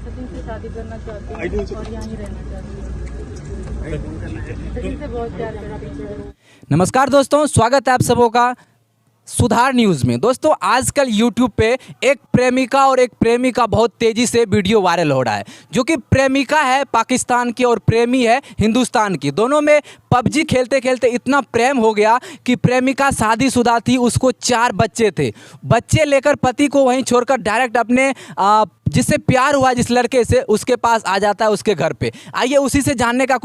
सचिन से शादी करना चाहती हूँ और यहाँ ही रहना चाहती हूँ। सचिन से बहुत प्यार करती हूँ। नमस्कार दोस्तों, स्वागत है आप सबों का सुधार न्यूज़ में। दोस्तों, आजकल YouTube पे एक प्रेमिका और एक प्रेमी का बहुत तेज़ी से वीडियो वायरल हो रहा है। जो कि प्रेमिका है पाकिस्तान की और प्रेमी है हिंदुस्तान की। दोनों में PUBG खेलते खेलते इतना प्रेम हो गया कि प्रेमिका शादीशुदा थी, उसको 4 बच्चे थे। बच्चे लेकर पति को वहीं छोड़कर डायरेक्ट अपने जिससे प्यार हुआ जिस लड़के से उसके पास आ जाता है, उसके घर पे। आइए उसी से जानने का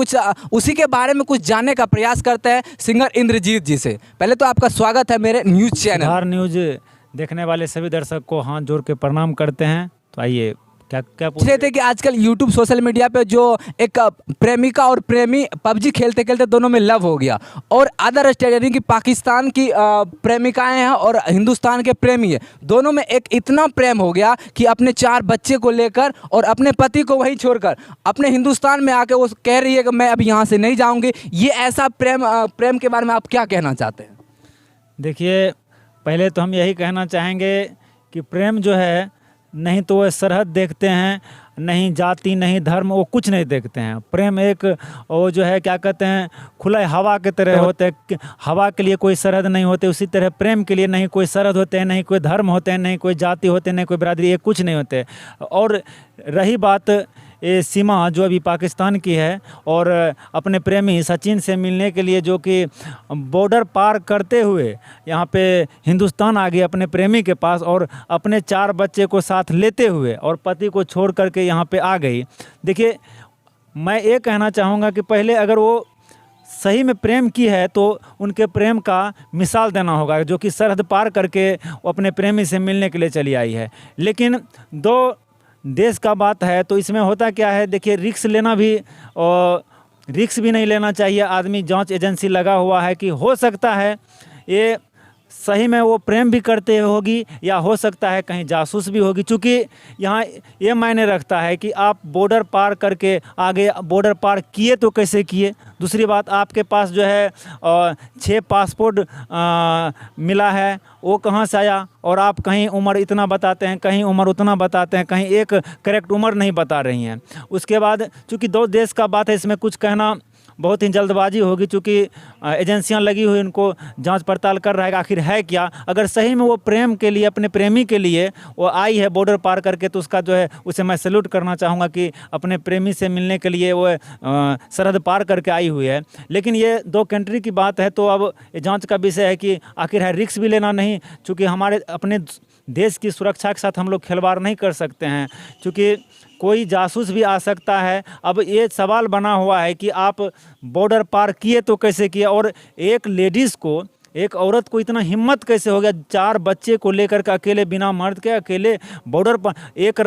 उसी के बारे में कुछ जानने का प्रयास करते हैं सिंगर इंद्रजीत जी से। पहले तो आपका स्वागत है मेरे न्यूज़ चैनल सुधार न्यूज़ देखने वाले सभी दर्शक को हाथ जोड़ के प्रणाम करते हैं। तो आइए क्या पूछ रहे थे कि आजकल YouTube सोशल मीडिया पे जो एक प्रेमिका और प्रेमी PUBG खेलते खेलते दोनों में लव हो गया, और अदर स्टेट यानी कि पाकिस्तान की प्रेमिकाएं हैं और हिंदुस्तान के प्रेमी है, दोनों में एक इतना प्रेम हो गया कि अपने 4 बच्चे को लेकर और अपने पति को वहीं छोड़कर अपने हिंदुस्तान में आके वो कह रही है कि मैं अब यहाँ से नहीं जाऊँगी। ये ऐसा प्रेम के बारे में आप क्या कहना चाहते हैं? देखिए, पहले तो हम यही कहना चाहेंगे कि प्रेम जो है नहीं तो वो सरहद देखते हैं, नहीं जाति नहीं धर्म, वो कुछ नहीं देखते हैं। प्रेम एक वो जो है क्या कहते हैं खुला हवा के तरह होते हैं। हवा के लिए कोई सरहद नहीं होते, उसी तरह प्रेम के लिए नहीं कोई सरहद होते हैं, नहीं कोई धर्म होते हैं, नहीं कोई जाति होते हैं, नहीं कोई बरादरी, ये कुछ नहीं होते। और रही बात ये सीमा जो अभी पाकिस्तान की है और अपने प्रेमी सचिन से मिलने के लिए जो कि बॉर्डर पार करते हुए यहाँ पे हिंदुस्तान आ गए अपने प्रेमी के पास, और अपने 4 बच्चे को साथ लेते हुए और पति को छोड़ करके यहाँ पे आ गई। देखिए, मैं ये कहना चाहूँगा कि पहले अगर वो सही में प्रेम की है तो उनके प्रेम का मिसाल देना होगा, जो कि सरहद पार करके वो अपने प्रेमी से मिलने के लिए चली आई है। लेकिन 2 देश का बात है तो इसमें होता क्या है, देखिए रिस्क लेना भी और रिस्क भी नहीं लेना चाहिए। आदमी जांच एजेंसी लगा हुआ है कि हो सकता है ये सही में वो प्रेम भी करते होगी या हो सकता है कहीं जासूस भी होगी, क्योंकि यहाँ ये मायने रखता है कि आप बॉर्डर पार करके आगे बॉर्डर पार किए तो कैसे किए। दूसरी बात, आपके पास जो है 6 पासपोर्ट मिला है, वो कहाँ से आया, और आप कहीं उम्र इतना बताते हैं, कहीं उम्र उतना बताते हैं, कहीं एक करेक्ट उम्र नहीं बता रही हैं। उसके बाद चूँकि 2 देश का बात है, इसमें कुछ कहना बहुत ही जल्दबाजी होगी, चूँकि एजेंसियां लगी हुई उनको जांच पड़ताल कर रहा है आखिर है क्या। अगर सही में वो प्रेम के लिए अपने प्रेमी के लिए वो आई है बॉर्डर पार करके, तो उसका जो है उसे मैं सैल्यूट करना चाहूँगा कि अपने प्रेमी से मिलने के लिए वो सरहद पार करके आई हुई है। लेकिन ये 2 कंट्री की बात है तो अब ये जाँच का विषय है कि आखिर है रिस्क भी लेना नहीं, चूँकि हमारे अपने देश की सुरक्षा के साथ हम लोग खिलवाड़ नहीं कर सकते हैं, क्योंकि कोई जासूस भी आ सकता है। अब ये सवाल बना हुआ है कि आप बॉर्डर पार किए तो कैसे किए, और एक लेडीज़ को, एक औरत को इतना हिम्मत कैसे हो गया 4 बच्चे को लेकर के अकेले बिना मर्द के अकेले बॉर्डर पर। एक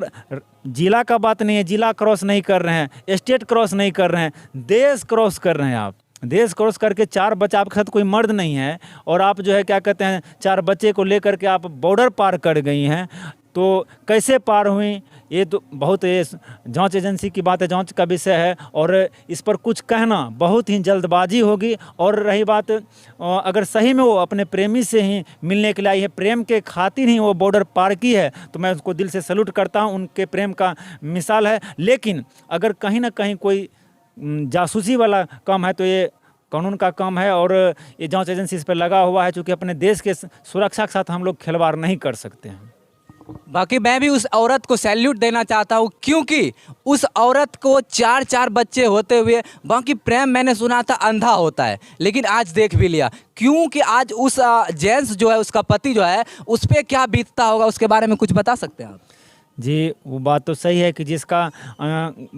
जिला का बात नहीं है, जिला क्रॉस नहीं कर रहे हैं, स्टेट क्रॉस नहीं कर रहे हैं, देश क्रॉस कर रहे हैं। आप देश क्रॉस करके 4 बच्चे, आपके साथ कोई मर्द नहीं है और आप जो है क्या कहते हैं 4 बच्चे को लेकर के आप बॉर्डर पार कर गई हैं, तो कैसे पार हुई, ये तो बहुत ये जांच एजेंसी की बात है, जांच का विषय है, और इस पर कुछ कहना बहुत ही जल्दबाजी होगी। और रही बात, अगर सही में वो अपने प्रेमी से ही मिलने के लिए आई है, प्रेम के खातिर ही वो बॉर्डर पार की है, तो मैं उसको दिल से सैल्यूट करता हूँ, उनके प्रेम का मिसाल है। लेकिन अगर कहीं ना कहीं कोई जासूसी वाला काम है तो ये कानून का काम है, और ये जांच एजेंसी इस पर लगा हुआ है, चूँकि अपने देश के सुरक्षा के साथ हम लोग खिलवाड़ नहीं कर सकते हैं। बाकी मैं भी उस औरत को सैल्यूट देना चाहता हूँ, क्योंकि उस औरत को 4 बच्चे होते हुए, बाकी प्रेम मैंने सुना था अंधा होता है, लेकिन आज देख भी लिया। क्योंकि आज उस जेंट्स जो है, उसका पति जो है, उस पर क्या बीतता होगा, उसके बारे में कुछ बता सकते हैं आप? जी, वो बात तो सही है कि जिसका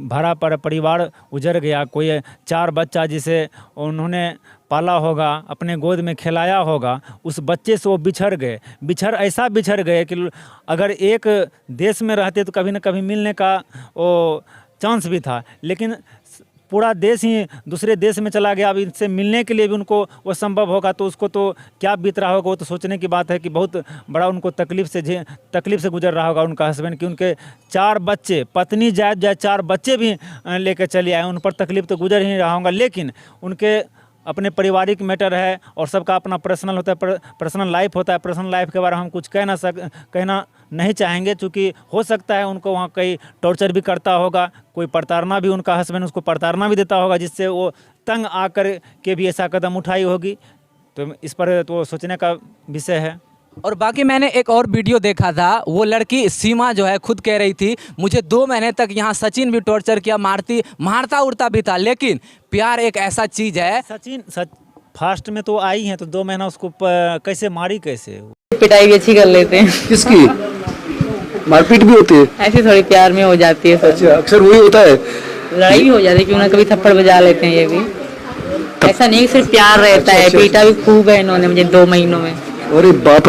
भरा पर परिवार उजड़ गया, कोई 4 बच्चा जिसे उन्होंने पाला होगा, अपने गोद में खिलाया होगा, उस बच्चे से वो ऐसा बिछड़ गए कि अगर एक देश में रहते तो कभी न कभी मिलने का वो चांस भी था, लेकिन पूरा देश ही दूसरे देश में चला गया। अब इनसे मिलने के लिए भी उनको वो संभव होगा, तो उसको तो क्या बीत रहा होगा, वो तो सोचने की बात है कि बहुत बड़ा उनको तकलीफ से गुजर रहा होगा उनका हस्बैंड, कि उनके 4 बच्चे, पत्नी जाए 4 बच्चे भी लेकर चले आए, उन पर तकलीफ तो गुजर ही रहा होगा। लेकिन उनके अपने पारिवारिक मैटर है और सबका अपना पर्सनल होता है, पर्सनल लाइफ होता है। पर्सनल लाइफ के बारे में हम कुछ कहना नहीं चाहेंगे, क्योंकि हो सकता है उनको वहाँ कहीं टॉर्चर भी करता होगा, कोई प्रताड़ना भी, उनका हस्बैंड उसको प्रताड़ना भी देता होगा, जिससे वो तंग आकर के भी ऐसा कदम उठाई होगी। तो इस पर तो सोचने का विषय है। और बाकी मैंने एक और वीडियो देखा था, वो लड़की सीमा जो है खुद कह रही थी मुझे 2 महीने तक यहाँ सचिन भी टॉर्चर किया, मारता उड़ता भी था। लेकिन प्यार एक ऐसा चीज़ है। फास्ट में तो आई हैं, तो 2 महीना उसको कैसे मारी, कैसे पिटाई भी अच्छी कर लेते हैं। किसकी मारपीट भी होती है? ऐसे थोड़ी प्यार में हो जाती है। अच्छा, अक्सर वही होता है, लड़ाई भी हो जाती है, क्यों ना कभी थप्पड़ बजा लेते हैं। ये भी ऐसा नहीं सिर्फ प्यार रहता है, पीटा भी खूब है इन्होंने मुझे 2 महीनों में। अरे बाप।